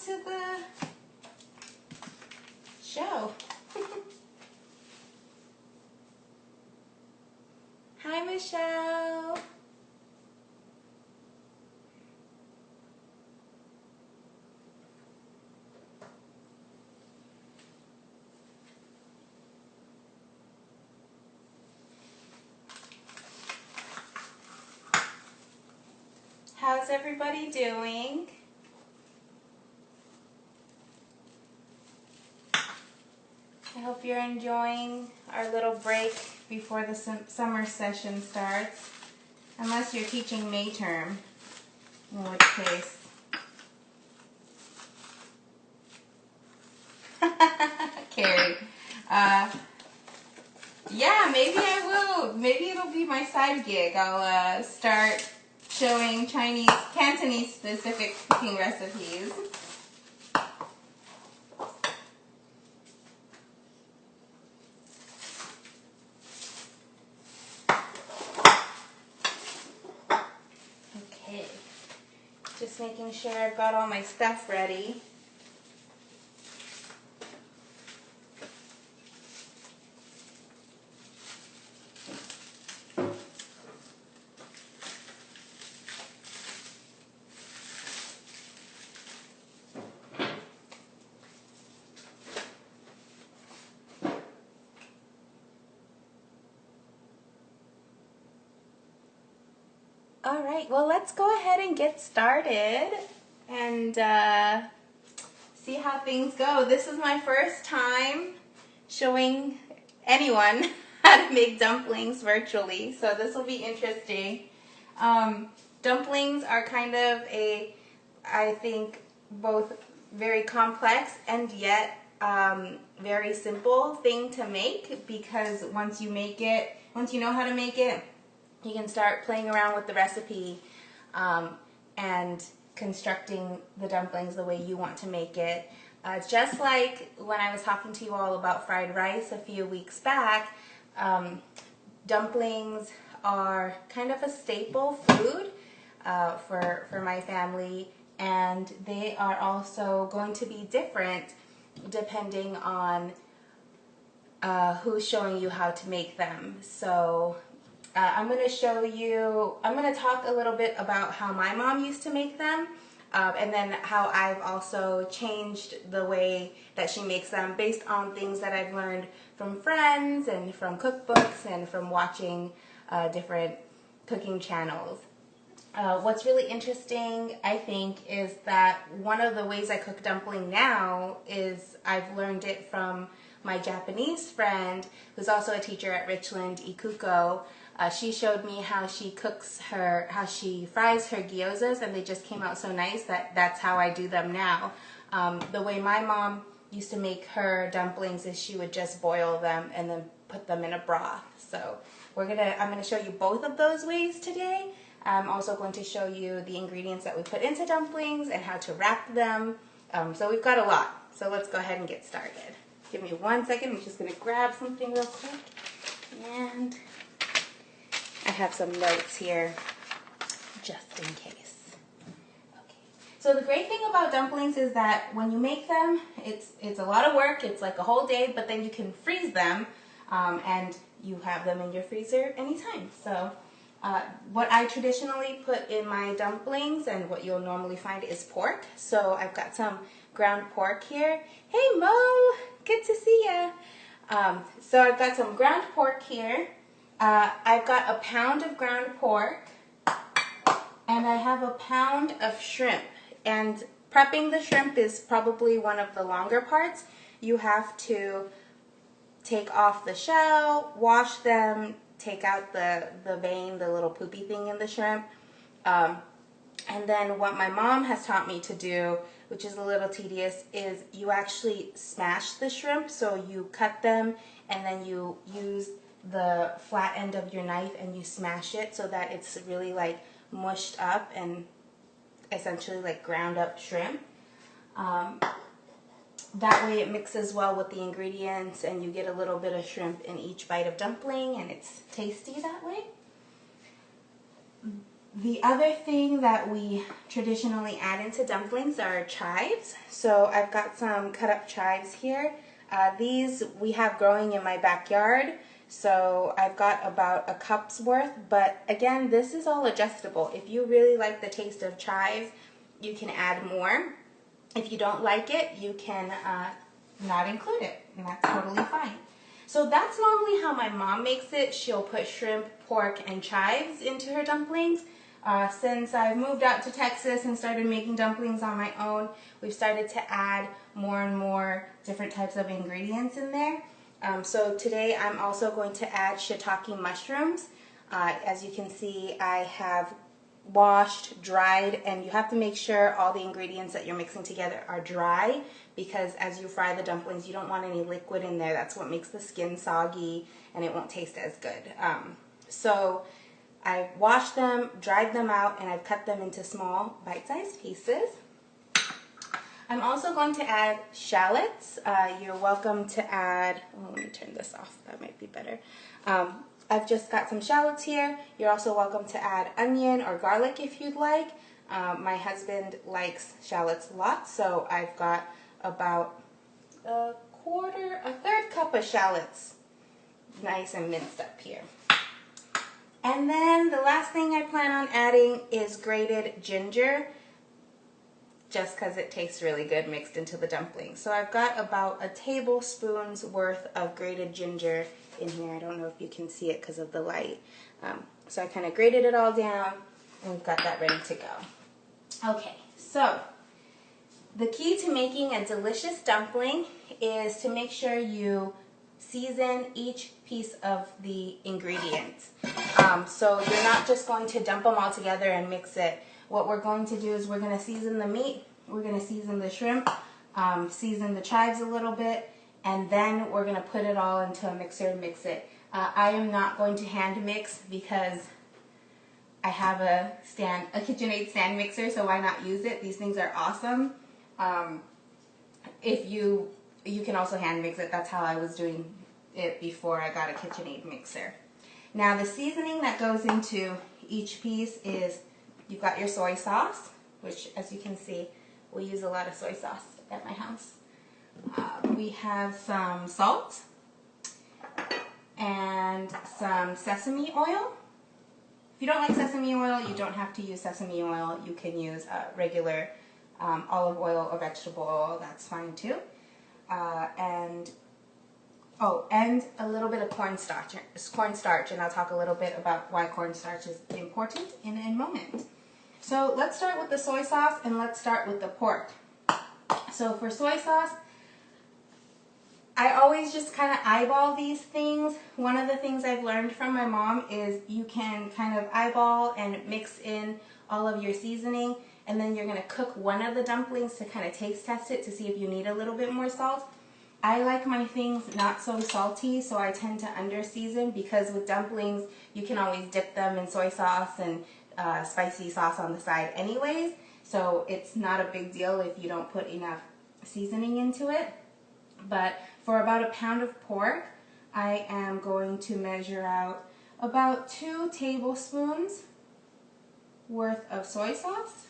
to the show. Hi, Michelle. How's everybody doing? I hope you're enjoying our little break before the summer session starts. Unless you're teaching May term, in which case. Carrie. Yeah, maybe I will. Maybe it'll be my side gig. I'll start showing Chinese, Cantonese specific cooking recipes. Okay, just making sure I've got all my stuff ready. All right, well, let's go ahead and get started and see how things go. This is my first time showing anyone how to make dumplings virtually, so this will be interesting. Dumplings are kind of I think, both very complex and yet very simple thing to make, because once you know how to make it, you can start playing around with the recipe and constructing the dumplings the way you want to make it. Just like when I was talking to you all about fried rice a few weeks back, dumplings are kind of a staple food for my family, and they are also going to be different depending on who's showing you how to make them. So I'm going to talk a little bit about how my mom used to make them, and then how I've also changed the way that she makes them based on things that I've learned from friends and from cookbooks and from watching different cooking channels. What's really interesting, I think, is that one of the ways I cook dumpling now is I've learned it from my Japanese friend, who's also a teacher at Richland, Ikuko. She showed me how she fries her gyozas, and they just came out so nice that that's how I do them now. The way my mom used to make her dumplings is she would just boil them and then put them in a broth. So I'm gonna show you both of those ways today. I'm also going to show you the ingredients that we put into dumplings and how to wrap them. So we've got a lot. So let's go ahead and get started. Give me 1 second. I'm just gonna grab something real quick. And I have some notes here, just in case. Okay. So the great thing about dumplings is that when you make them, it's a lot of work. It's like a whole day, but then you can freeze them, and you have them in your freezer anytime. So what I traditionally put in my dumplings, and what you'll normally find, is pork. So I've got some ground pork here. Hey Mo, good to see ya. So I've got some ground pork here. I've got a pound of ground pork, and I have a pound of shrimp. And prepping the shrimp is probably one of the longer parts. You have to take off the shell, wash them, take out the vein, the little poopy thing in the shrimp. And then what my mom has taught me to do, which is a little tedious, is you actually smash the shrimp. So you cut them and then you use the flat end of your knife and you smash it so that it's really like mushed up and essentially like ground up shrimp. That way it mixes well with the ingredients and you get a little bit of shrimp in each bite of dumpling, and it's tasty that way. The other thing that we traditionally add into dumplings are chives. So I've got some cut up chives here. These we have growing in my backyard. So I've got about a cup's worth, but again, this is all adjustable. If you really like the taste of chives, you can add more. If you don't like it, you can not include it, and that's totally fine. So that's normally how my mom makes it. She'll put shrimp, pork, and chives into her dumplings. Since I've moved out to Texas and started making dumplings on my own, we've started to add more and more different types of ingredients in there. So today I'm also going to add shiitake mushrooms. As you can see, I have washed, dried, and you have to make sure all the ingredients that you're mixing together are dry, because as you fry the dumplings, you don't want any liquid in there. That's what makes the skin soggy and it won't taste as good. So I've washed them, dried them out, and I've cut them into small bite-sized pieces. I'm also going to add shallots. You're welcome to add, let me turn this off, that might be better. I've just got some shallots here. You're also welcome to add onion or garlic if you'd like. My husband likes shallots a lot, so I've got about a third cup of shallots nice and minced up here. And then the last thing I plan on adding is grated ginger, just because it tastes really good mixed into the dumplings. So I've got about a tablespoon's worth of grated ginger in here. I don't know if you can see it because of the light. So I kind of grated it all down, and we've got that ready to go. Okay, so the key to making a delicious dumpling is to make sure you season each piece of the ingredients. So you're not just going to dump them all together and mix it. What we're going to do is we're going to season the meat, we're going to season the shrimp, season the chives a little bit, and then we're going to put it all into a mixer and mix it. I am not going to hand mix because I have a KitchenAid stand mixer, so why not use it? These things are awesome. If you can also hand mix it. That's how I was doing it before I got a KitchenAid mixer. Now the seasoning that goes into each piece is, you've got your soy sauce, which as you can see, we use a lot of soy sauce at my house. We have some salt and some sesame oil. If you don't like sesame oil, you don't have to use sesame oil. You can use regular olive oil or vegetable oil. That's fine too. And a little bit of cornstarch, and I'll talk a little bit about why cornstarch is important in a moment. So let's start with the soy sauce, and let's start with the pork. So for soy sauce, I always just kind of eyeball these things. One of the things I've learned from my mom is you can kind of eyeball and mix in all of your seasoning, and then you're going to cook one of the dumplings to kind of taste test it to see if you need a little bit more salt. I like my things not so salty, so I tend to under-season, because with dumplings, you can always dip them in soy sauce and spicy sauce on the side anyways, so it's not a big deal if you don't put enough seasoning into it. But for about a pound of pork, I am going to measure out about 2 tablespoons worth of soy sauce.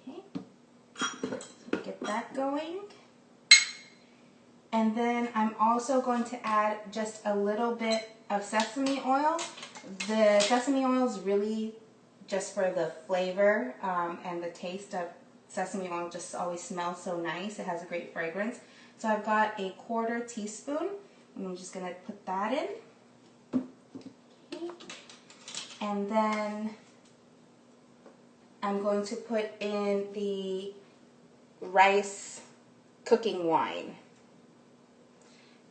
Okay, so get that going. And then I'm also going to add just a little bit of sesame oil. The sesame oil is really just for the flavor and the taste of sesame oil. Just always smells so nice. It has a great fragrance. So I've got a 1/4 teaspoon, and I'm just going to put that in. Okay. And then I'm going to put in the rice cooking wine.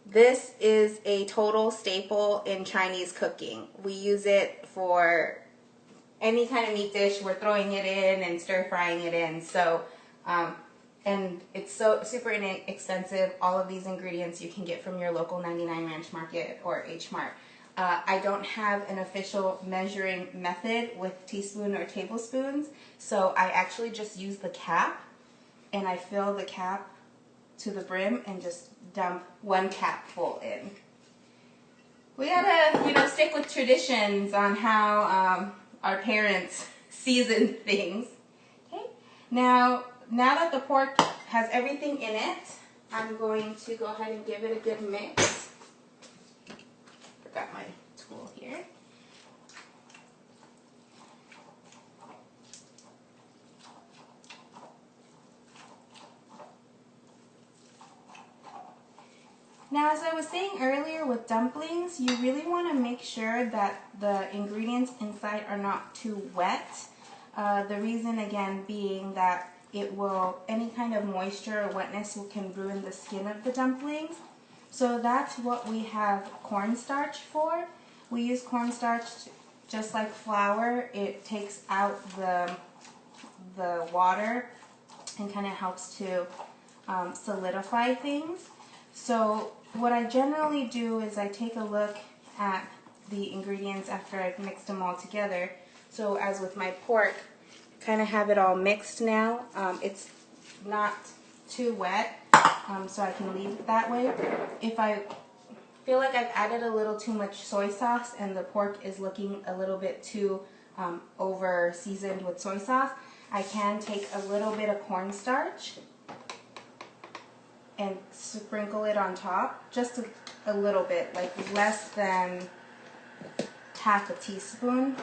This is a total staple in Chinese cooking. We use it for any kind of meat dish. We're throwing it in and stir frying it in. So, and it's so super inexpensive. All of these ingredients you can get from your local 99 Ranch Market or H Mart. I don't have an official measuring method with teaspoon or tablespoons, so I actually just use the cap, and I fill the cap to the brim and just dump 1 cap full in. We gotta, stick with traditions on how our parents seasoned things. Okay, now that the pork has everything in it, I'm going to go ahead and give it a good mix. Forgot my tool here. Now, as I was saying earlier with dumplings, you really want to make sure that the ingredients inside are not too wet. The reason, again, being that any kind of moisture or wetness can ruin the skin of the dumplings. So that's what we have cornstarch for. We use cornstarch just like flour. It takes out the water and kind of helps to solidify things. So what I generally do is I take a look at the ingredients after I've mixed them all together. So as with my pork, kind of have it all mixed now. It's not too wet, so I can leave it that way. If I feel like I've added a little too much soy sauce and the pork is looking a little bit too over seasoned with soy sauce, I can take a little bit of cornstarch and sprinkle it on top, just a little bit, like less than half a teaspoon,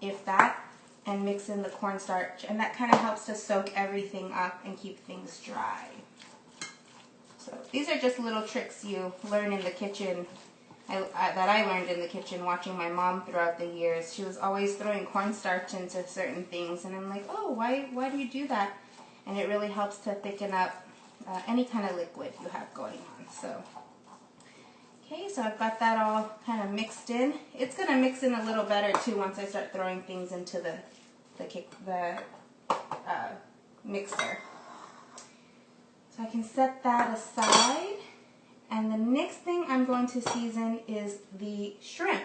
if that, and mix in the cornstarch, and that kind of helps to soak everything up and keep things dry. So these are just little tricks you learn in the kitchen, that I learned in the kitchen watching my mom throughout the years. She was always throwing cornstarch into certain things, and I'm like, oh, why do you do that? And it really helps to thicken up any kind of liquid you have going on. So, okay, so I've got that all kind of mixed in. It's going to mix in a little better too once I start throwing things into the mixer. So I can set that aside. And the next thing I'm going to season is the shrimp.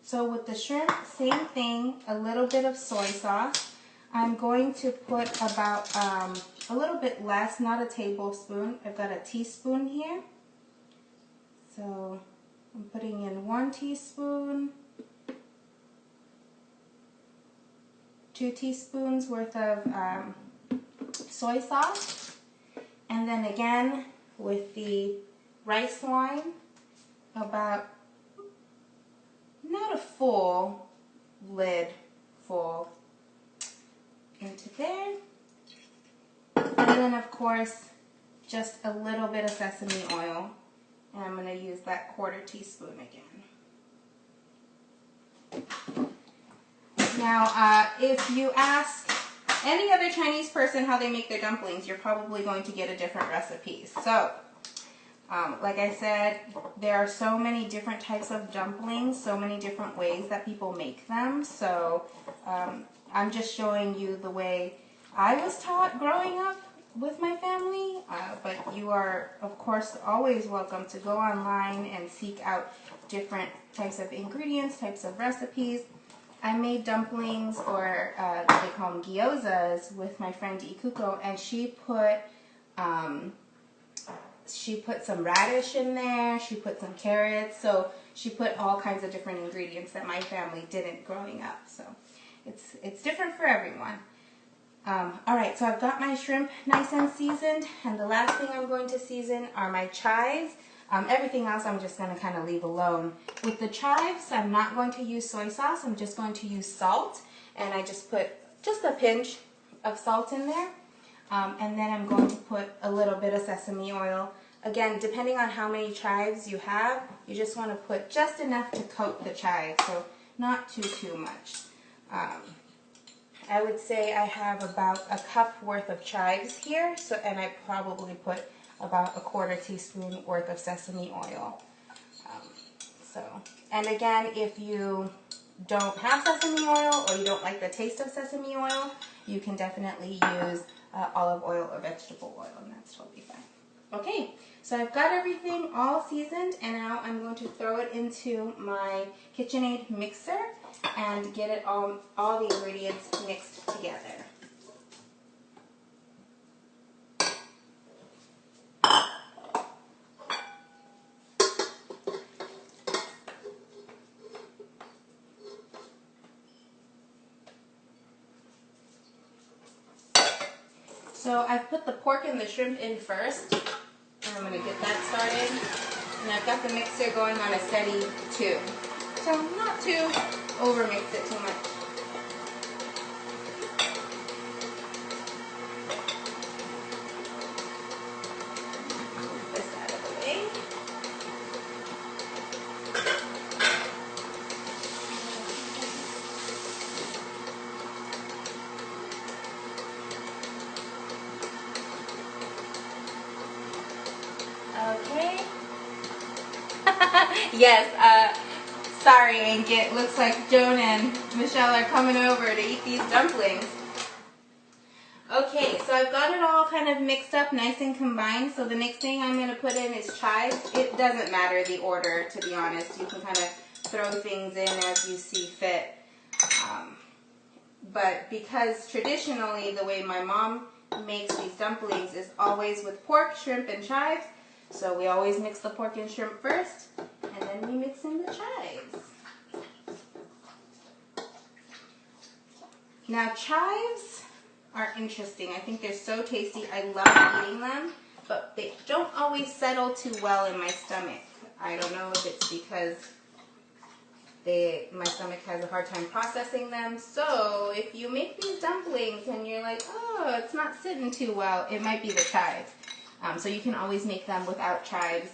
So with the shrimp, same thing, a little bit of soy sauce. I'm going to put about a little bit less, not a tablespoon. I've got a teaspoon here. So I'm putting in 1 teaspoon, 2 teaspoons worth of soy sauce. And then again, with the rice wine, about not a full lid full into there. And then of course, just a little bit of sesame oil. And I'm going to use that 1/4 teaspoon again. Now, if you ask any other Chinese person how they make their dumplings, you're probably going to get a different recipe. So, like I said, there are so many different types of dumplings, so many different ways that people make them. So, I'm just showing you the way I was taught growing up with my family, but you are, of course, always welcome to go online and seek out different types of ingredients, types of recipes. I made dumplings, or they call them gyozas, with my friend Ikuko, and she put some radish in there, she put some carrots, so she put all kinds of different ingredients that my family didn't growing up. So it's different for everyone. Alright, so I've got my shrimp nice and seasoned, and the last thing I'm going to season are my chives. Everything else I'm just going to kind of leave alone. With the chives, I'm not going to use soy sauce, I'm just going to use salt, and I just put just a pinch of salt in there. And then I'm going to put a little bit of sesame oil. Again, depending on how many chives you have, you just want to put just enough to coat the chives, so not too much. I would say I have about a cup worth of chives here, and I probably put about a 1/4 teaspoon worth of sesame oil. And again, if you don't have sesame oil or you don't like the taste of sesame oil, you can definitely use olive oil or vegetable oil, and that's totally fine. Okay, so I've got everything all seasoned, and now I'm going to throw it into my KitchenAid mixer and get it all the ingredients mixed together. So I've put the pork and the shrimp in first, and I'm going to get that started. And I've got the mixer going on a steady 2. So not to overmix it too much. Move this out of the way. Okay. Yes, sorry, Ankit. Looks like Joan and Michelle are coming over to eat these dumplings. Okay, so I've got it all kind of mixed up, nice and combined. So the next thing I'm going to put in is chives. It doesn't matter the order, to be honest. You can kind of throw things in as you see fit. But because traditionally the way my mom makes these dumplings is always with pork, shrimp, and chives. So we always mix the pork and shrimp first, and then we mix in the chives. Now chives are interesting. I think they're so tasty. I love eating them, but they don't always settle too well in my stomach. I don't know if it's because my stomach has a hard time processing them. So if you make these dumplings and you're like, oh, it's not sitting too well, it might be the chives. So you can always make them without chives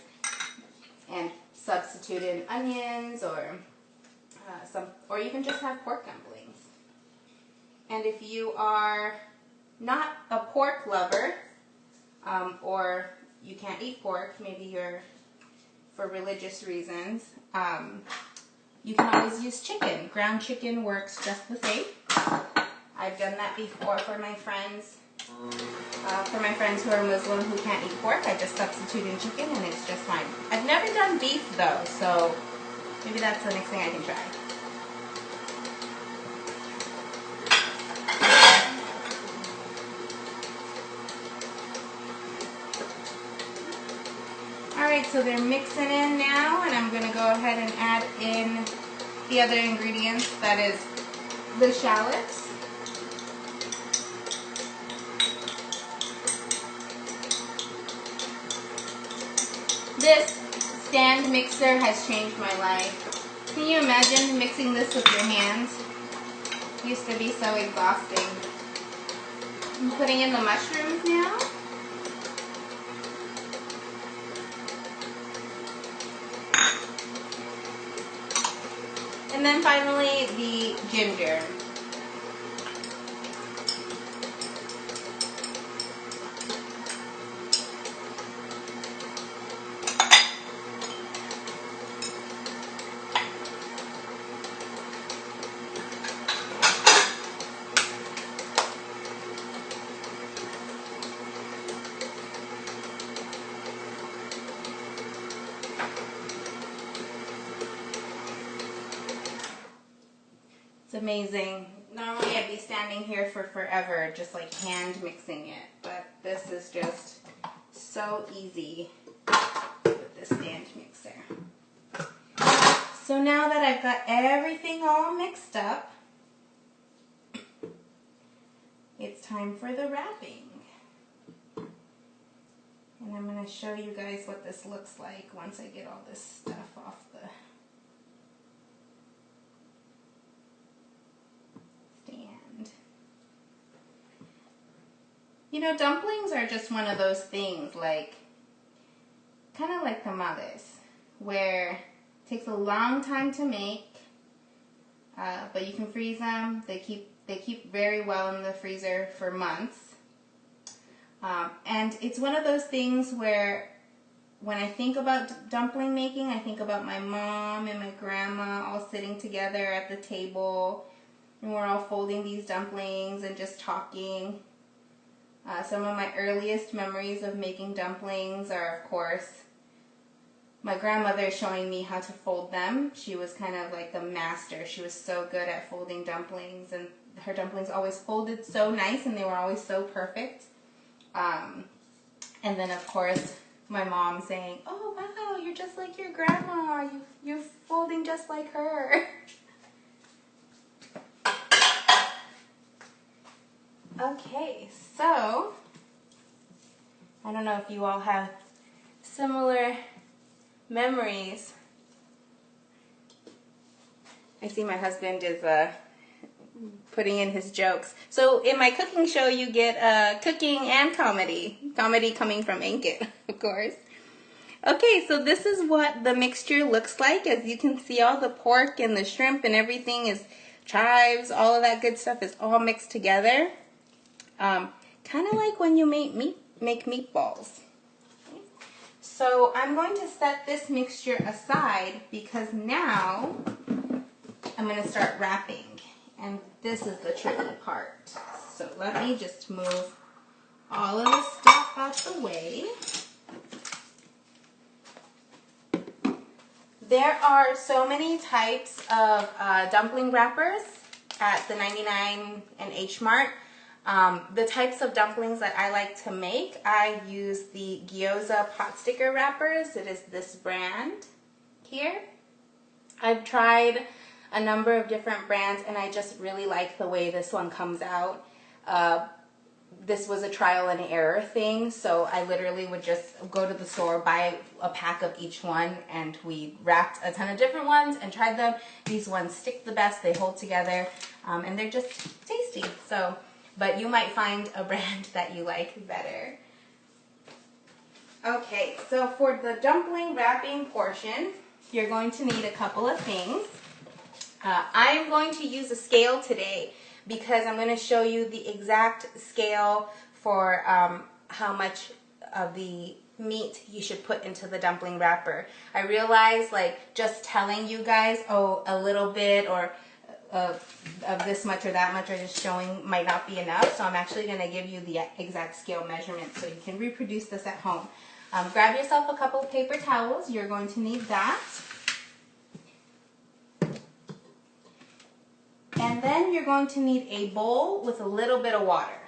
and substitute in onions or you can just have pork dumplings. And if you are not a pork lover, or you can't eat pork, maybe you're for religious reasons, you can always use chicken. Ground chicken works just the same. I've done that before for my friends. For my friends who are Muslim who can't eat pork, I just substitute in chicken and it's just fine. I've never done beef though, so maybe that's the next thing I can try. Alright, so they're mixing in now, and I'm going to go ahead and add in the other ingredients, that is the shallots. This stand mixer has changed my life. Can you imagine mixing this with your hands? It used to be so exhausting. I'm putting in the mushrooms now. And then finally the ginger. It's amazing. Normally I'd be standing here for forever just like hand mixing it, but this is just so easy with this stand mixer. So now that I've got everything all mixed up, it's time for the wrapping. And I'm going to show you guys what this looks like once I get all this stuff off the stand. You know, dumplings are just one of those things, like, kind of like tamales, where it takes a long time to make, but you can freeze them. They keep very well in the freezer for months. And it's one of those things where when I think about dumpling making, I think about my mom and my grandma all sitting together at the table, and we're all folding these dumplings and just talking. Some of my earliest memories of making dumplings are, of course, my grandmother showing me how to fold them. She was kind of like the master. She was so good at folding dumplings, and her dumplings always folded so nice, and they were always so perfect. And then, of course, my mom saying, "Oh, wow, you're just like your grandma. You're folding just like her." Okay, so I don't know if you all have similar memories. I see my husband is putting in his jokes. So in my cooking show, you get cooking and comedy. Comedy coming from Ankit, of course. Okay, so this is what the mixture looks like. As you can see, all the pork and the shrimp and everything is chives, all of that good stuff is all mixed together. Kind of like when you make meatballs. So I'm going to set this mixture aside because now I'm going to start wrapping. And this is the tricky part. So let me just move all of the stuff out the way. There are so many types of dumpling wrappers at the 99 and H Mart. The types of dumplings that I like to make, I use the gyoza pot sticker wrappers. It is this brand here. I've tried a number of different brands and I just really like the way this one comes out. This was a trial and error thing, so I literally would just go to the store, buy a pack of each one, and we wrapped a ton of different ones and tried them. These ones stick the best, they hold together, and they're just tasty. So, but you might find a brand that you like better. Okay, so for the dumpling wrapping portion, you're going to need a couple of things. I am going to use a scale today because I'm going to show you the exact scale for how much of the meat you should put into the dumpling wrapper. I realize like just telling you guys, oh, a little bit or of this much or that much or just showing might not be enough. So I'm actually going to give you the exact scale measurement so you can reproduce this at home. Grab yourself a couple of paper towels. You're going to need that. And then you're going to need a bowl with a little bit of water.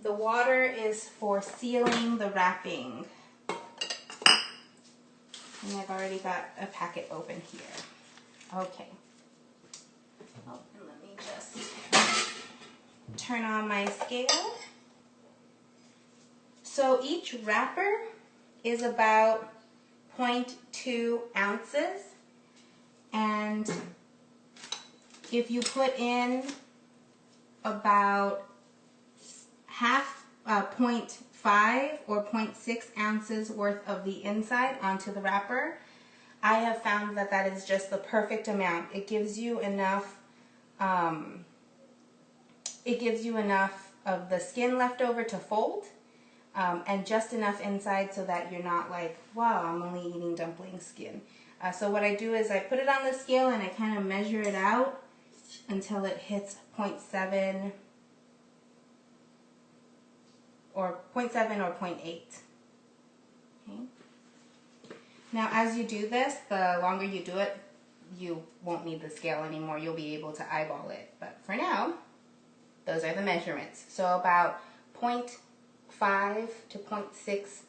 The water is for sealing the wrapping. And I've already got a packet open here. Okay. Oh, and let me just turn on my scale. So each wrapper is about 0.2 ounces. And if you put in about 0.5 or 0.6 ounces worth of the inside onto the wrapper, I have found that that is just the perfect amount. It gives you enough. It gives you enough of the skin left over to fold, and just enough inside so that you're not like, wow, I'm only eating dumpling skin. So what I do is I put it on the scale and I kind of measure it out until it hits 0.7 or 0.8. Okay. Now as you do this, the longer you do it, you won't need the scale anymore. You'll be able to eyeball it. But for now, those are the measurements. So about 0.5 to 0.6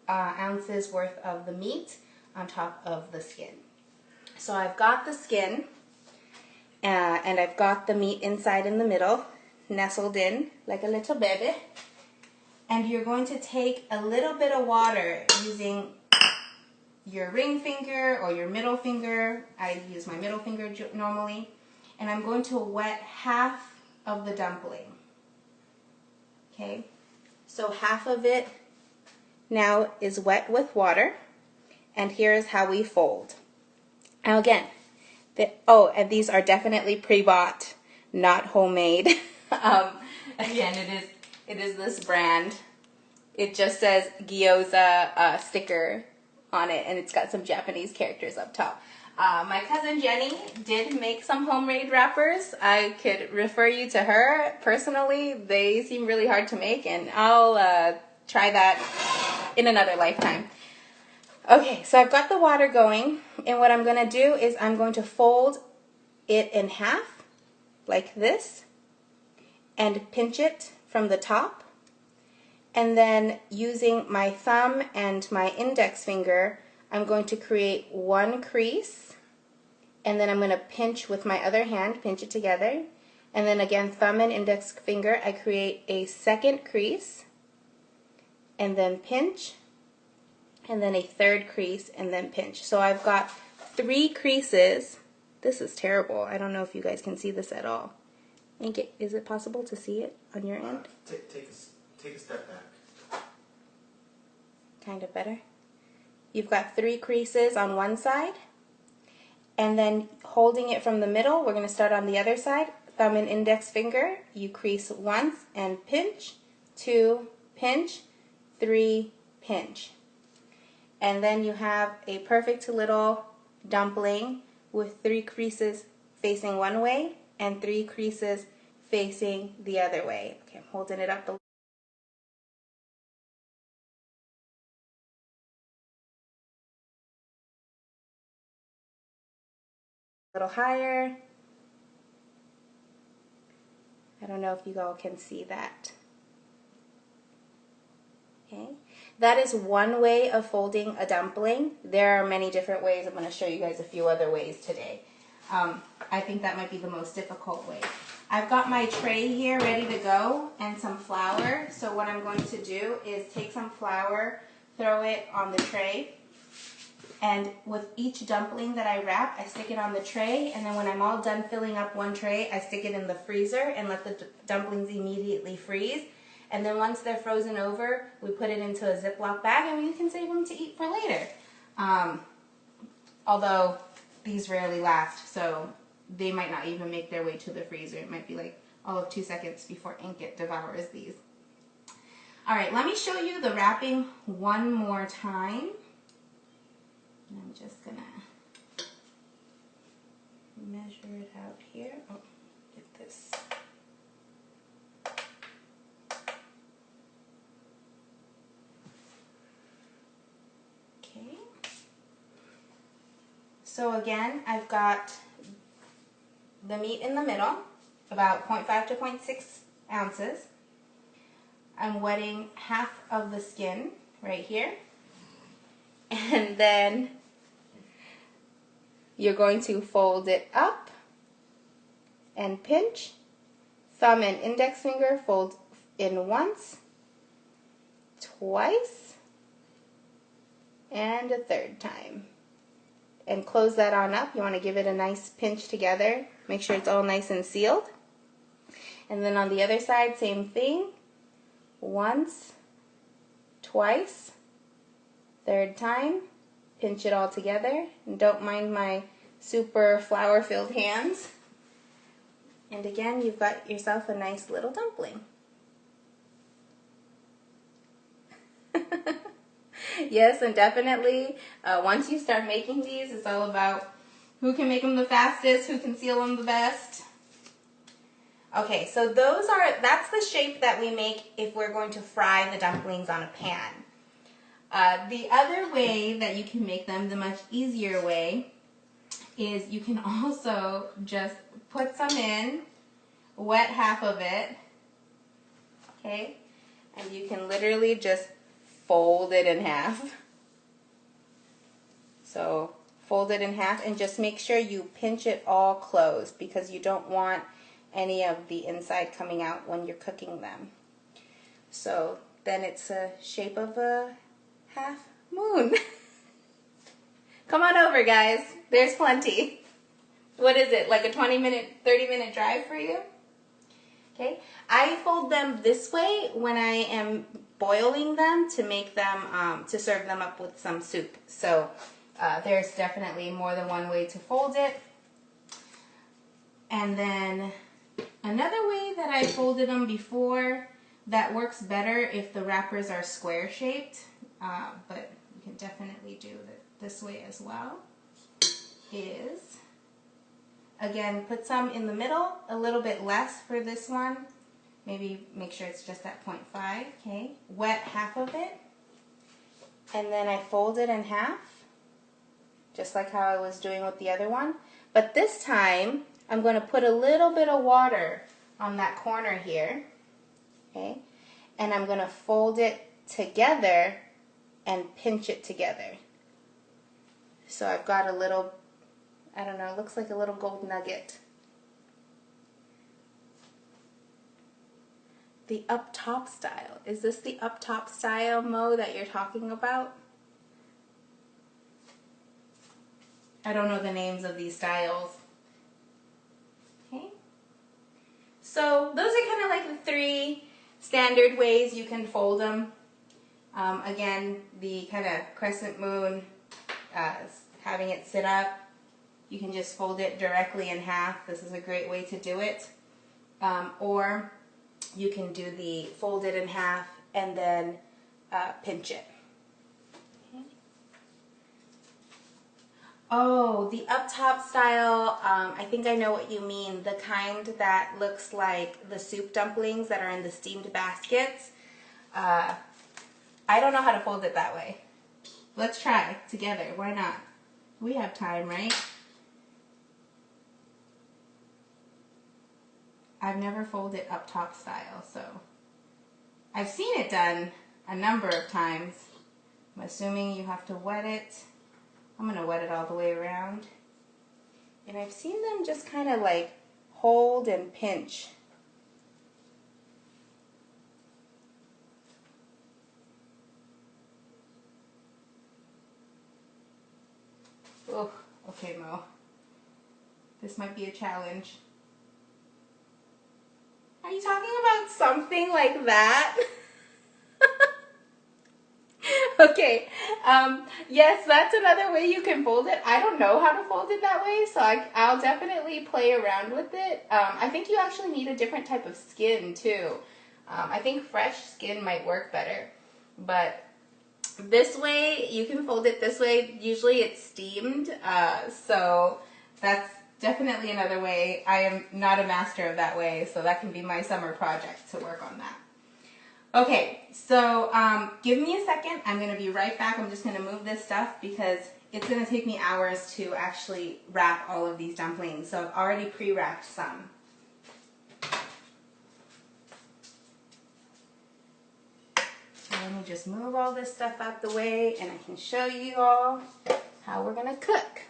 ounces worth of the meat on top of the skin. So I've got the skin and I've got the meat inside in the middle, nestled in like a little baby. And you're going to take a little bit of water using your ring finger or your middle finger. I use my middle finger normally. And I'm going to wet half of the dumpling. Okay, so half of it now is wet with water. And here's how we fold. Now again, and these are definitely pre-bought, not homemade. Again, it is this brand. It just says gyoza sticker on it, and it's got some Japanese characters up top. My cousin Jenny did make some homemade wrappers. I could refer you to her personally. They seem really hard to make, and I'll try that in another lifetime. Okay, so I've got the water going, and what I'm going to do is I'm going to fold it in half, like this, and pinch it from the top, and then using my thumb and my index finger, I'm going to create one crease, and then I'm going to pinch with my other hand, pinch it together, And then again, thumb and index finger, I create a second crease, and then pinch, and then a third crease, and then pinch. So I've got 3 creases. This is terrible. I don't know if you guys can see this at all. Is it possible to see it on your end? Take a step back. Kind of better. You've got 3 creases on one side, and then holding it from the middle, we're going to start on the other side. Thumb and index finger, you crease once and pinch, 2, pinch, 3, pinch. And then you have a perfect little dumpling with 3 creases facing one way and 3 creases facing the other way. Okay, I'm holding it up a little higher. I don't know if you all can see that. Okay, that is one way of folding a dumpling. There are many different ways. I'm going to show you guys a few other ways today. I think that might be the most difficult way. I've got my tray here ready to go and some flour. So what I'm going to do is take some flour, throw it on the tray, and with each dumpling that I wrap, I stick it on the tray, and then when I'm all done filling up one tray, I stick it in the freezer and let the dumplings immediately freeze. And then once they're frozen over, we put it into a Ziploc bag and we can save them to eat for later. Although these rarely last, so they might not even make their way to the freezer. It might be like all of 2 seconds before Inkit devours these. All right, let me show you the wrapping one more time. I'm just gonna measure it out here. Oh, get this. Okay. So again, I've got the meat in the middle, about 0.5 to 0.6 ounces. I'm wetting half of the skin right here. And then you're going to fold it up and pinch. Thumb and index finger fold in once, twice, and a third time. And close that on up. You want to give it a nice pinch together. Make sure it's all nice and sealed. And then on the other side, same thing. Once, twice, third time. Pinch it all together. And don't mind my super flour-filled hands. And again, you've got yourself a nice little dumpling. Yes, and definitely, once you start making these, it's all about who can make them the fastest, who can seal them the best. Okay, so that's the shape that we make if we're going to fry the dumplings on a pan. The other way that you can make them, the much easier way, is you can also just put some in, wet half of it, okay, and you can literally just fold it in half. So fold it in half and just make sure you pinch it all closed because you don't want any of the inside coming out when you're cooking them. So then it's a shape of a half moon. Come on over, guys. There's plenty. What is it, like a 20-minute, 30-minute drive for you? Okay. I fold them this way when I am boiling them to make them, to serve them up with some soup. So there's definitely more than one way to fold it. And then another way that I folded them before that works better if the wrappers are square shaped, but you can definitely do it this way as well, is, again, put some in the middle, a little bit less for this one. Maybe make sure it's just at 0.5, okay? Wet half of it, and then I fold it in half, just like how I was doing with the other one. But this time, I'm going to put a little bit of water on that corner here, okay? And I'm going to fold it together and pinch it together. So I've got a little, I don't know, it looks like a little gold nugget. The up top style. Is this the up top style, Mo, that you're talking about? I don't know the names of these styles. Okay. So those are kind of like the 3 standard ways you can fold them. Again, the kind of crescent moon, having it sit up. You can just fold it directly in half. This is a great way to do it. Or you can do the fold it in half and then pinch it. Okay. Oh, the up top style, I think I know what you mean. The kind that looks like the soup dumplings that are in the steamed baskets. I don't know how to fold it that way. Let's try together. Why not? We have time, right? I've never folded up top style, so I've seen it done a number of times. I'm assuming you have to wet it. I'm gonna wet it all the way around. And I've seen them just kind of like hold and pinch. Oh, okay, Mo. This might be a challenge. Are you talking about something like that? Okay, yes, that's another way you can fold it. I don't know how to fold it that way, so I'll definitely play around with it. I think you actually need a different type of skin too. I think fresh skin might work better, but this way, you can fold it this way. Usually it's steamed, so that's definitely another way. I am not a master of that way, so that can be my summer project to work on that. Okay, so give me a second. I'm going to be right back. I'm just going to move this stuff because it's going to take me hours to actually wrap all of these dumplings. So I've already pre-wrapped some. So let me just move all this stuff out the way and I can show you all how we're going to cook.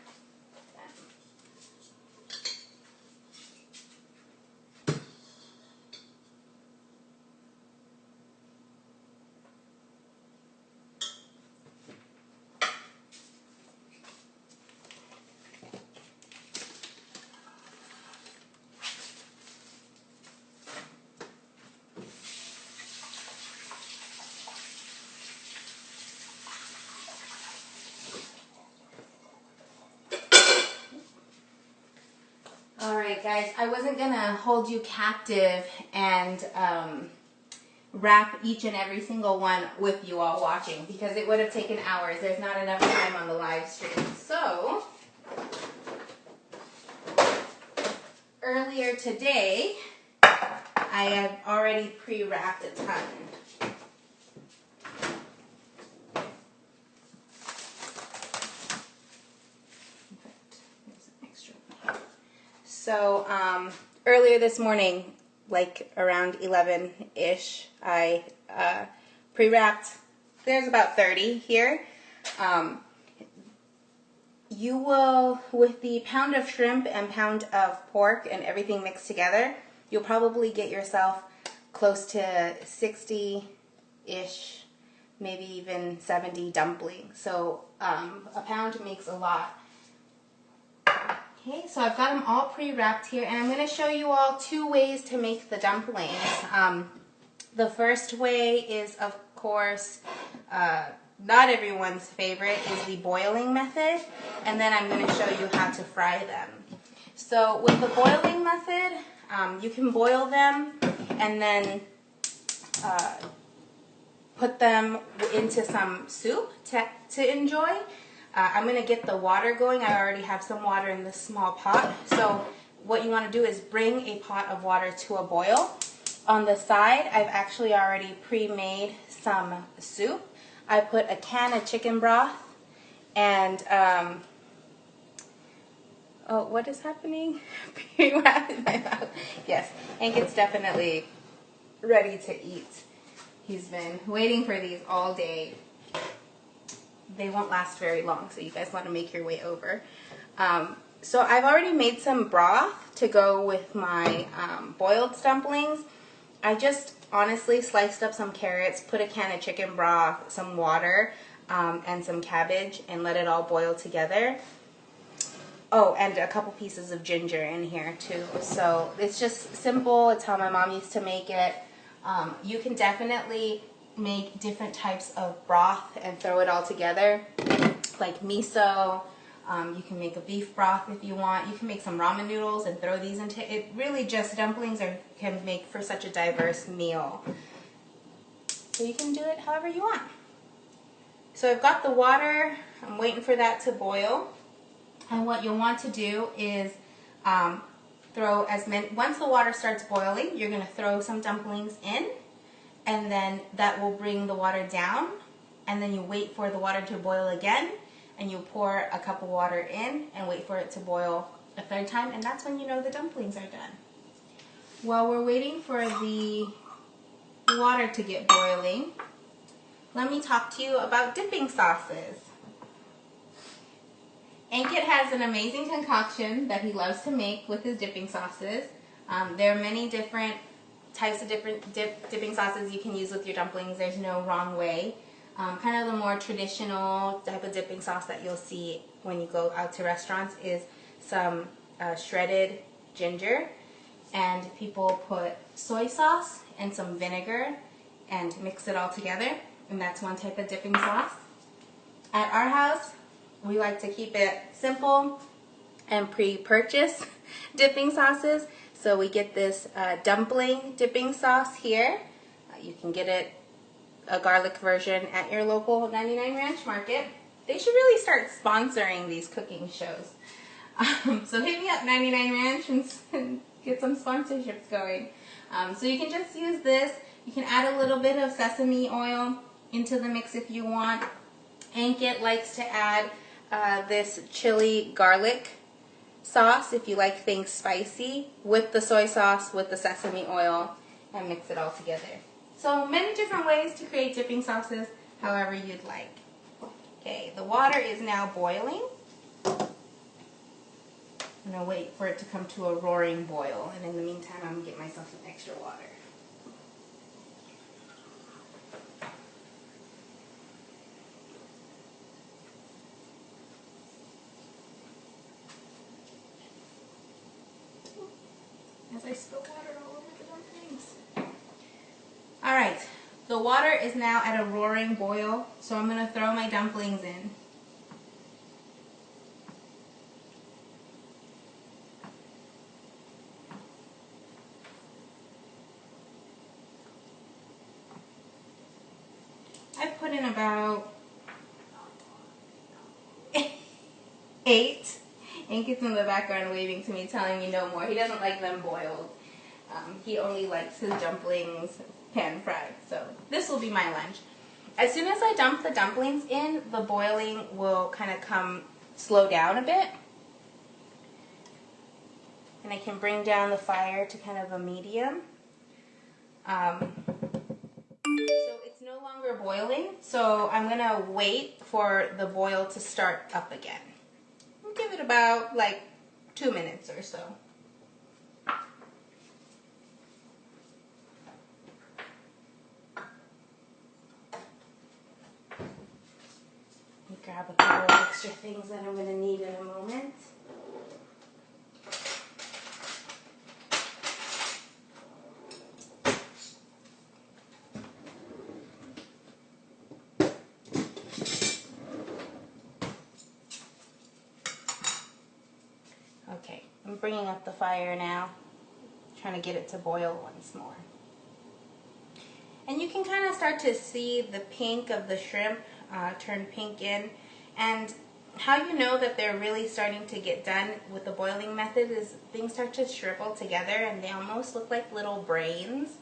Alright guys, I wasn't going to hold you captive and wrap each and every single one with you all watching because it would have taken hours. There's not enough time on the live stream. So, earlier today, I had already pre-wrapped a ton. So earlier this morning, like around 11-ish, I pre-wrapped. There's about 30 here. You will, with the pound of shrimp and pound of pork and everything mixed together, you'll probably get yourself close to 60-ish, maybe even 70 dumplings. So a pound makes a lot. Okay, so I've got them all pre-wrapped here, and I'm going to show you all 2 ways to make the dumplings. The first way is, of course, not everyone's favorite, is the boiling method, and then I'm going to show you how to fry them. So with the boiling method, you can boil them and then put them into some soup to enjoy. I'm going to get the water going. I already have some water in this small pot. So what you want to do is bring a pot of water to a boil. On the side, I've actually already pre-made some soup. I put a can of chicken broth and, oh, what is happening? Pre-wrapping my mouth. Yes, Hank is definitely ready to eat. He's been waiting for these all day. They won't last very long, so you guys want to make your way over. So I've already made some broth to go with my boiled dumplings. I just honestly sliced up some carrots, put a can of chicken broth, some water, and some cabbage, and let it all boil together. Oh, and a couple pieces of ginger in here too. So it's just simple. It's how my mom used to make it. You can definitely make different types of broth and throw it all together, like miso. You can make a beef broth if you want. You can make some ramen noodles and throw these into it. Really just dumplings can make for such a diverse meal. So you can do it however you want. So I've got the water. I'm waiting for that to boil. And what you'll want to do is throw as many, once the water starts boiling, you're going to throw some dumplings in, and then that will bring the water down, and then you wait for the water to boil again, and you pour a cup of water in and wait for it to boil a third time, and that's when you know the dumplings are done. While we're waiting for the water to get boiling, let me talk to you about dipping sauces. Ankit has an amazing concoction that he loves to make with his dipping sauces. There are many different types of dipping sauces you can use with your dumplings. There's no wrong way. Kind of the more traditional type of dipping sauce that you'll see when you go out to restaurants is some shredded ginger, and people put soy sauce and some vinegar and mix it all together, and that's one type of dipping sauce. At our house, we like to keep it simple and pre-purchase dipping sauces. So we get this dumpling dipping sauce here. You can get it, a garlic version, at your local 99 Ranch Market. They should really start sponsoring these cooking shows. So hit me up, 99 Ranch, and get some sponsorships going. So you can just use this. You can add a little bit of sesame oil into the mix if you want. Ankit likes to add this chili garlic sauce if you like things spicy, with the soy sauce, with the sesame oil, and mix it all together. So many different ways to create dipping sauces, however you'd like. Okay, the water is now boiling. I'm going to wait for it to come to a roaring boil, and in the meantime I'm going to get myself some extra water. As I spill water all over the dumplings. Alright, the water is now at a roaring boil, so I'm going to throw my dumplings in. I've put in about 8. Ankit's in the background waving to me, telling me no more. He doesn't like them boiled. He only likes his dumplings pan fried. So this will be my lunch. As soon as I dump the dumplings in, the boiling will kind of slow down a bit. And I can bring down the fire to kind of a medium. So it's no longer boiling, so I'm going to wait for the boil to start up again. Give it about like 2 minutes or so. Let me grab a couple of extra things that I'm going to need in a moment. Okay, I'm bringing up the fire now, trying to get it to boil once more. And you can kind of start to see the pink of the shrimp turn pink in. And how you know that they're really starting to get done with the boiling method is things start to shrivel together and they almost look like little brains.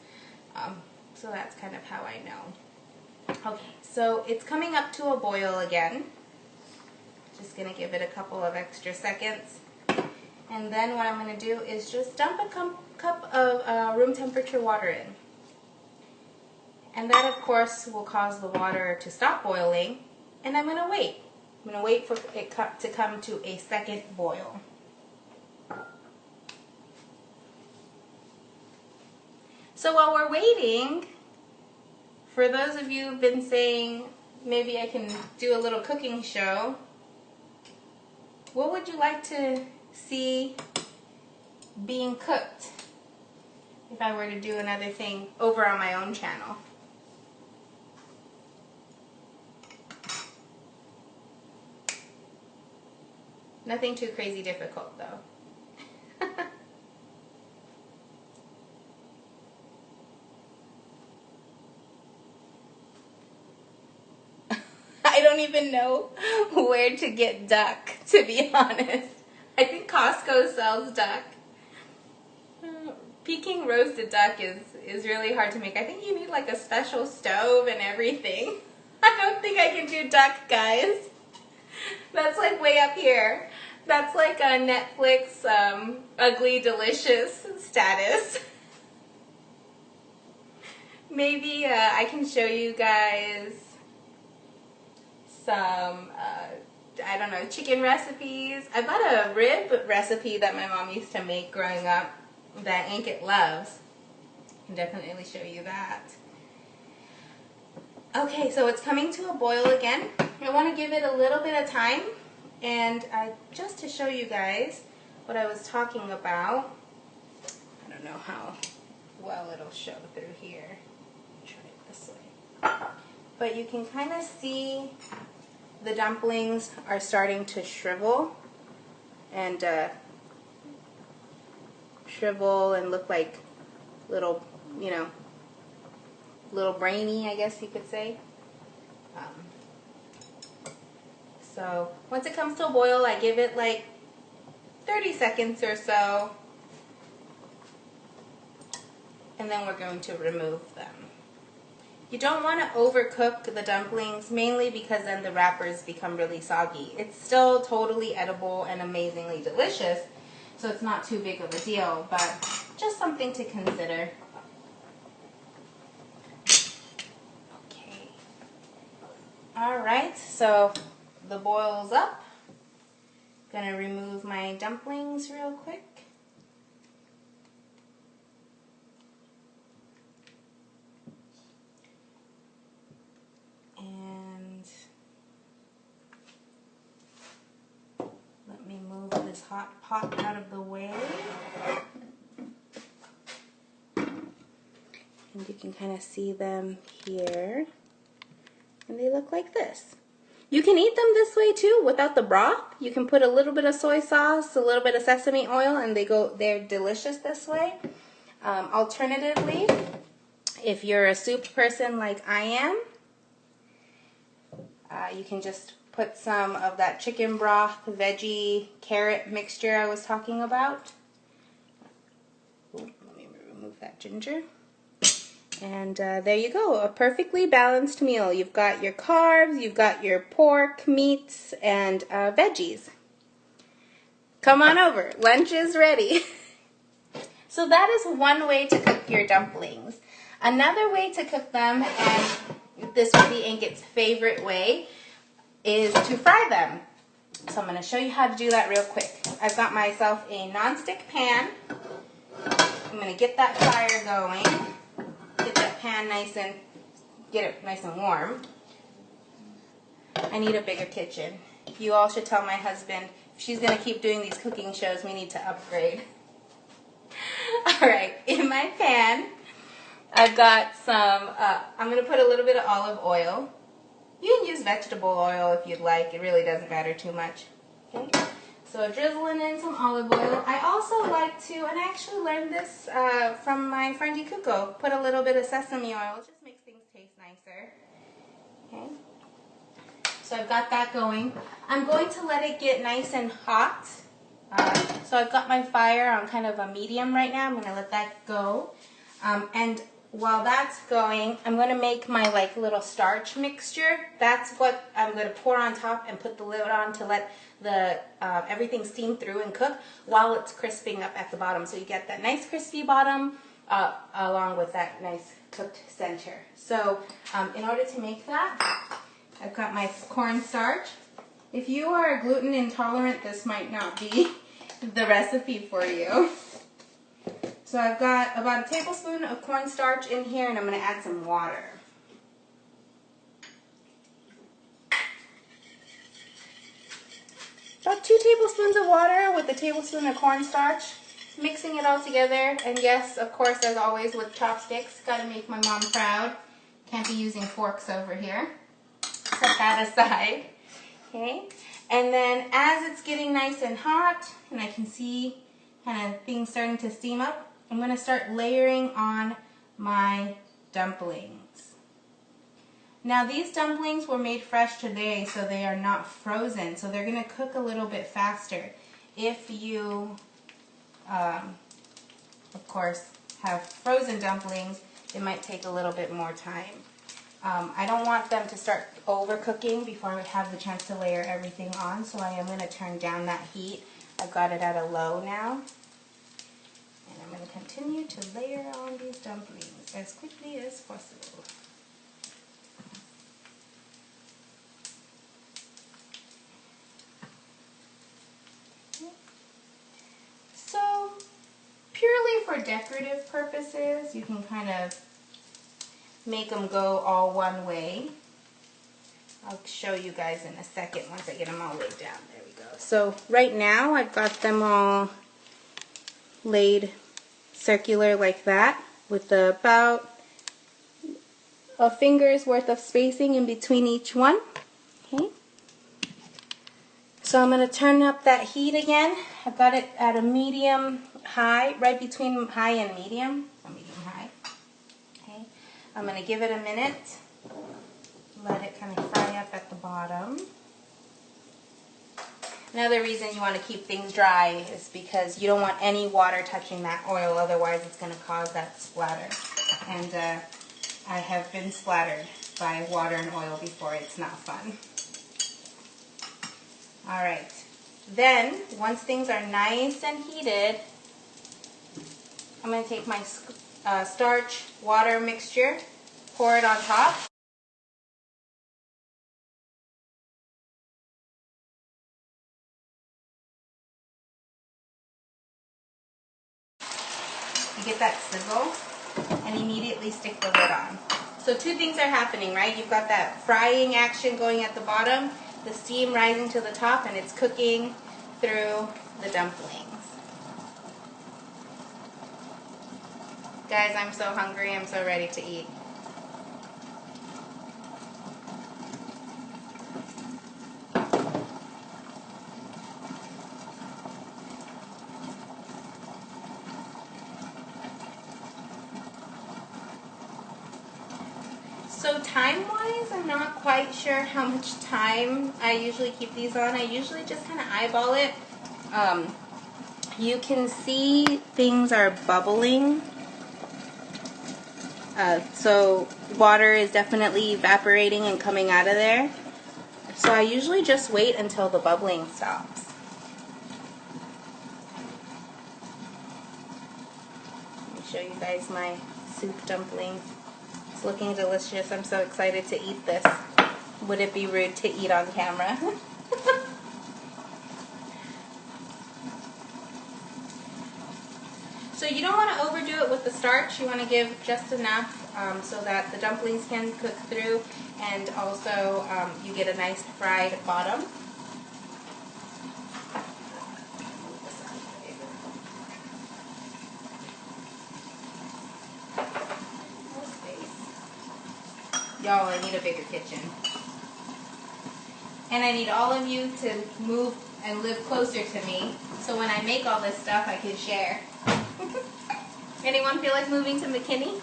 So that's kind of how I know. Okay, so it's coming up to a boil again. Just going to give it a couple of extra seconds. And then what I'm going to do is just dump a cup of room temperature water in. And that, of course, will cause the water to stop boiling. And I'm going to wait. I'm going to wait for it to come to a second boil. So while we're waiting, for those of you who've been saying maybe I can do a little cooking show, what would you like to see being cooked if I were to do another thing over on my own channel? Nothing too crazy difficult though. I don't even know where to get duck, to be honest. I think Costco sells duck. Peking roasted duck is really hard to make. I think you need like a special stove and everything. I don't think I can do duck, guys. That's like way up here. That's like a Netflix ugly delicious status. Maybe I can show you guys some, I don't know, chicken recipes. I've got a rib recipe that my mom used to make growing up that Ankit loves. I can definitely show you that. Okay, so it's coming to a boil again. I want to give it a little bit of time, and just to show you guys what I was talking about. I don't know how well it'll show through here. Try it this way. But you can kind of see the dumplings are starting to shrivel and look like little, you know, little brainy, I guess you could say. So once it comes to a boil, I give it like 30 seconds or so, and then we're going to remove them. You don't want to overcook the dumplings, mainly because then the wrappers become really soggy. It's still totally edible and amazingly delicious, so it's not too big of a deal, but just something to consider. Okay. Alright, so the boil's up. Gonna remove my dumplings real quick. And let me move this hot pot out of the way. And you can kind of see them here. And they look like this. You can eat them this way too, without the broth. You can put a little bit of soy sauce, a little bit of sesame oil, and they're delicious this way. Alternatively, if you're a soup person like I am, you can just put some of that chicken broth, veggie, carrot mixture I was talking about. Ooh, let me remove that ginger. And there you go, a perfectly balanced meal. You've got your carbs, you've got your pork, meats, and veggies. Come on over, lunch is ready. So that is one way to cook your dumplings. Another way to cook them, and this would be Ankit's favorite way, is to fry them. So I'm going to show you how to do that real quick. I've got myself a nonstick pan. I'm going to get that fire going. Get that pan get it nice and warm. I need a bigger kitchen. You all should tell my husband, if she's going to keep doing these cooking shows, we need to upgrade. Alright, in my pan, I've got some, I'm going to put a little bit of olive oil. You can use vegetable oil if you'd like. It really doesn't matter too much. Okay. So drizzling in some olive oil. I also like to, and I actually learned this from my friend Yikuko, put a little bit of sesame oil. It just makes things taste nicer. Okay. So I've got that going. I'm going to let it get nice and hot. So I've got my fire on kind of a medium right now. I'm going to let that go. And while that's going, I'm going to make my like little starch mixture. That's what I'm going to pour on top and put the lid on to let the everything steam through and cook while it's crisping up at the bottom. So you get that nice crispy bottom along with that nice cooked center. So in order to make that, I've got my cornstarch. If you are gluten intolerant, this might not be the recipe for you. So I've got about a tablespoon of cornstarch in here, and I'm going to add some water. About 2 tablespoons of water with a tablespoon of cornstarch. Mixing it all together, and yes, of course, as always with chopsticks, gotta make my mom proud. Can't be using forks over here. Set that aside. Okay, and then as it's getting nice and hot, and I can see kind of things starting to steam up, I'm gonna start layering on my dumplings. Now these dumplings were made fresh today, so they are not frozen, so they're gonna cook a little bit faster. If you of course, have frozen dumplings, it might take a little bit more time. I don't want them to start overcooking before I have the chance to layer everything on, so I am going to turn down that heat. I've got it at a low now. And I'm going to continue to layer on these dumplings as quickly as possible. So, purely for decorative purposes, you can kind of make them go all one way. I'll show you guys in a second once I get them all laid down. There we go. So right now I've got them all laid circular like that with about a finger's worth of spacing in between each one. Okay. So I'm going to turn up that heat again. I've got it at a medium high, right between high and medium. So medium high. Okay. I'm going to give it a minute. Let it kind of fry up at the bottom. Another reason you want to keep things dry is because you don't want any water touching that oil, otherwise it's going to cause that splatter. And I have been splattered by water and oil before. It's not fun. Alright, then once things are nice and heated, I'm going to take my starch water mixture, pour it on top. You get that sizzle and immediately stick the lid on. So two things are happening, right? You've got that frying action going at the bottom, the steam rising to the top, and it's cooking through the dumplings. Guys, I'm so hungry. I'm so ready to eat. So time-wise, I'm not quite sure how much time I usually keep these on. I usually just kind of eyeball it. You can see things are bubbling. So water is definitely evaporating and coming out of there. So I usually just wait until the bubbling stops. Let me show you guys my soup dumpling. It's looking delicious. I'm so excited to eat this. Would it be rude to eat on camera? So you don't want to overdo it with the starch. You want to give just enough so that the dumplings can cook through, and also you get a nice fried bottom. Y'all, I need a bigger kitchen. And I need all of you to move and live closer to me, so when I make all this stuff, I can share. Anyone feel like moving to McKinney?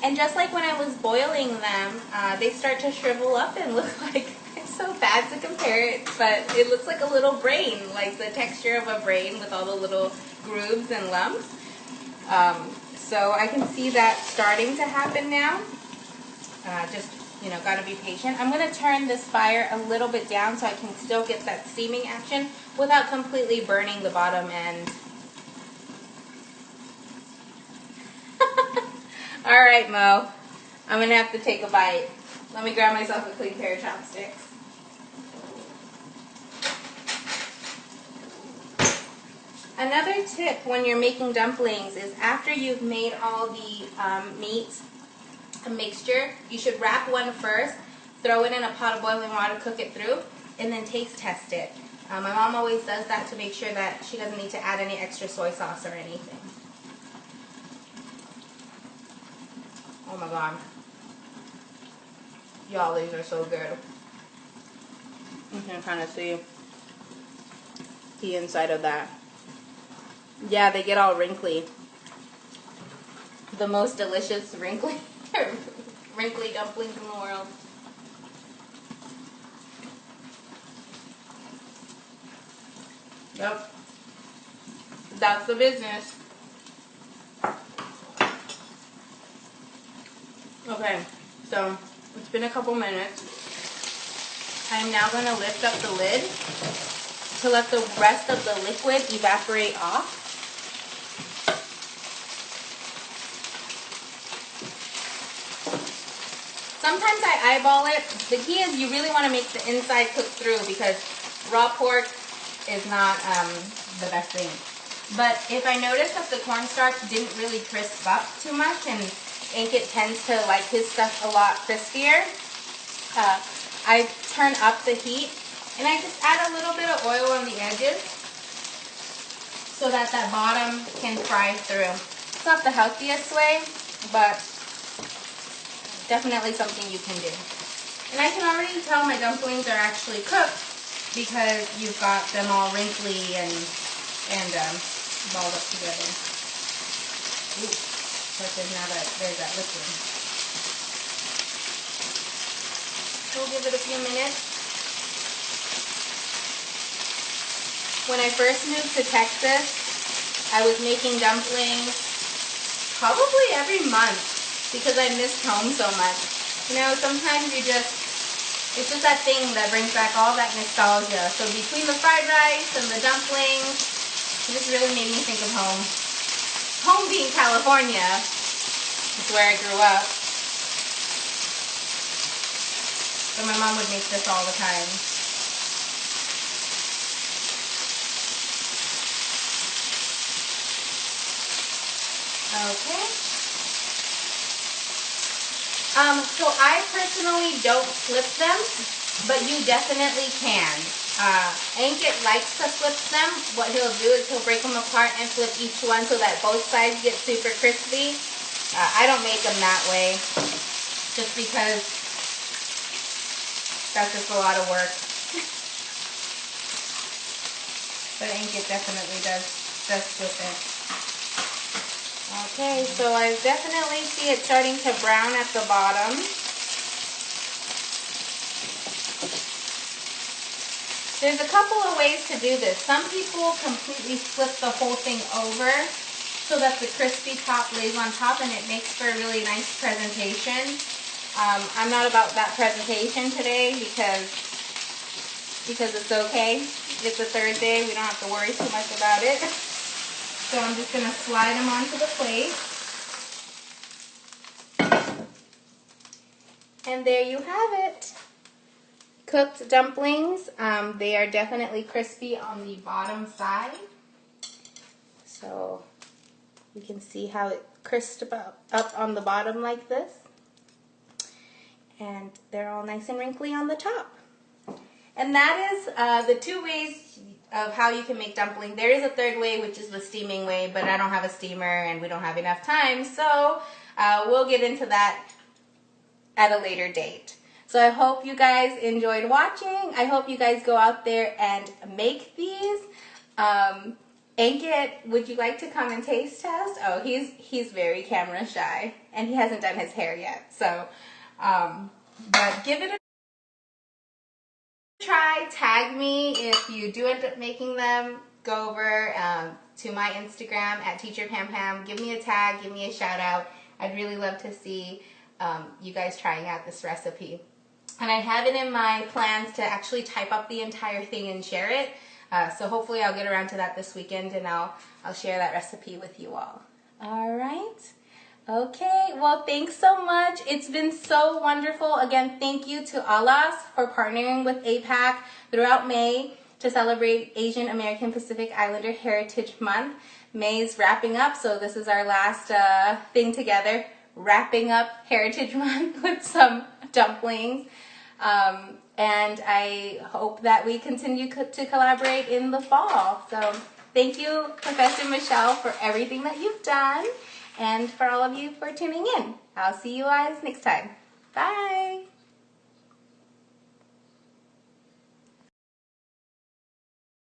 And just like when I was boiling them, they start to shrivel up and look like, it's so bad to compare it, but it looks like a little brain, like the texture of a brain with all the little grooves and lumps. So I can see that starting to happen now. Just, you know, gotta be patient. I'm gonna turn this fire a little bit down so I can still get that steaming action without completely burning the bottom end. Alright, Mo. I'm gonna have to take a bite. Let me grab myself a clean pair of chopsticks. Another tip when you're making dumplings is after you've made all the meat mixture, you should wrap one first, throw it in a pot of boiling water, cook it through, and then taste test it. My mom always does that to make sure that she doesn't need to add any extra soy sauce or anything. Oh my god. Y'all, these are so good. You can kind of see the inside of that. Yeah, they get all wrinkly. The most delicious wrinkly dumplings in the world. Yep. That's the business. Okay, so it's been a couple minutes. I'm now going to lift up the lid to let the rest of the liquid evaporate off. Sometimes I eyeball it. The key is you really want to make the inside cook through because raw pork is not the best thing. But if I notice that the cornstarch didn't really crisp up too much, and Ankit tends to like his stuff a lot crispier, I turn up the heat and I just add a little bit of oil on the edges so that that bottom can fry through. It's not the healthiest way, but definitely something you can do. And I can already tell my dumplings are actually cooked because you've got them all wrinkly and balled up together. Ooh, because now that there's that liquid. We'll give it a few minutes. When I first moved to Texas, I was making dumplings probably every month because I missed home so much. You know, sometimes it's just that thing that brings back all that nostalgia. So between the fried rice and the dumplings, it just really made me think of home. Home being California, is where I grew up. So my mom would make this all the time. Okay. So I personally don't flip them, but you definitely can. Ankit likes to flip them. What he'll do is he'll break them apart and flip each one so that both sides get super crispy. I don't make them that way, just because that's just a lot of work. But Ankit definitely does flip it. Okay, so I definitely see it starting to brown at the bottom. There's a couple of ways to do this. Some people completely flip the whole thing over so that the crispy top lays on top and it makes for a really nice presentation. I'm not about that presentation today because it's okay. It's a Thursday. We don't have to worry too much about it. So I'm just going to slide them onto the plate. And there you have it. Cooked dumplings. They are definitely crispy on the bottom side. So you can see how it crisped up on the bottom like this. And they're all nice and wrinkly on the top. And that is the two ways of how you can make dumpling. There is a third way, which is the steaming way, but I don't have a steamer and we don't have enough time, so we'll get into that at a later date. So I hope you guys enjoyed watching. I hope you guys go out there and make these. Ankit, would you like to come and taste test? Oh, he's very camera shy and he hasn't done his hair yet, so but give it a try. Tag me if you do end up making them. Go over to my Instagram at TeacherPamPam. Give me a tag, give me a shout out. I'd really love to see you guys trying out this recipe. And I have it in my plans to actually type up the entire thing and share it. So hopefully I'll get around to that this weekend and I'll share that recipe with you all. All right. Okay, well, thanks so much. It's been so wonderful. Again, thank you to Alas for partnering with APAC throughout May to celebrate Asian American Pacific Islander Heritage Month. May's wrapping up, so this is our last thing together, wrapping up Heritage Month with some dumplings. And I hope that we continue to collaborate in the fall. So thank you, Professor Michelle, for everything that you've done, and for all of you for tuning in. I'll see you guys next time. Bye.